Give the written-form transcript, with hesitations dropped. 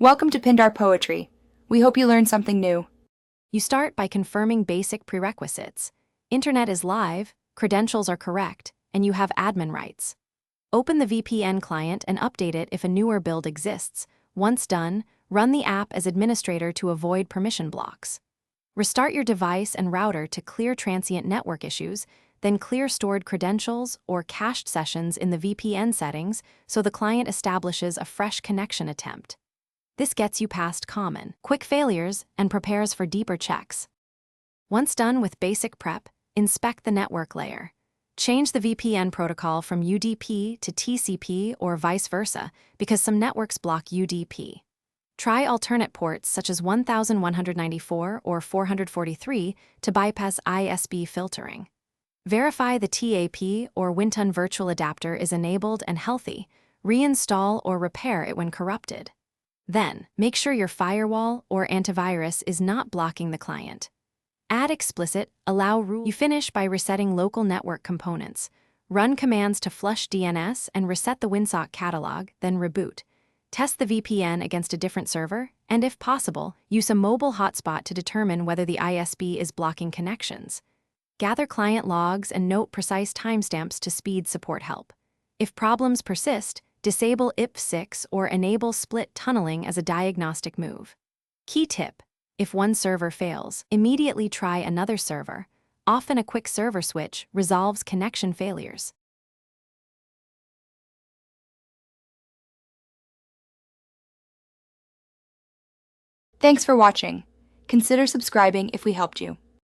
Welcome to Pindar Poetry. We hope you learned something new. You start by confirming basic prerequisites. Internet is live, credentials are correct, and you have admin rights. Open the VPN client and update it if a newer build exists. Once done, run the app as administrator to avoid permission blocks. Restart your device and router to clear transient network issues, then clear stored credentials or cached sessions in the VPN settings so the client establishes a fresh connection attempt. This gets you past common, quick failures and prepares for deeper checks. Once done with basic prep, inspect the network layer. Change the VPN protocol from UDP to TCP or vice versa because some networks block UDP. Try alternate ports such as 1194 or 443 to bypass ISB filtering. Verify the TAP or Wintun virtual adapter is enabled and healthy. Reinstall or repair it when corrupted. Then, make sure your firewall or antivirus is not blocking the client. Add explicit, allow rule. You finish by resetting local network components. Run commands to flush DNS and reset the WinSock catalog, then reboot. Test the VPN against a different server, and if possible, use a mobile hotspot to determine whether the ISB is blocking connections. Gather client logs and note precise timestamps to speed support help. If problems persist, disable IPv6 or enable split tunneling as a diagnostic move. Key tip: if one server fails, immediately try another server. Often a quick server switch resolves connection failures. Thanks for watching. Consider subscribing if we helped you.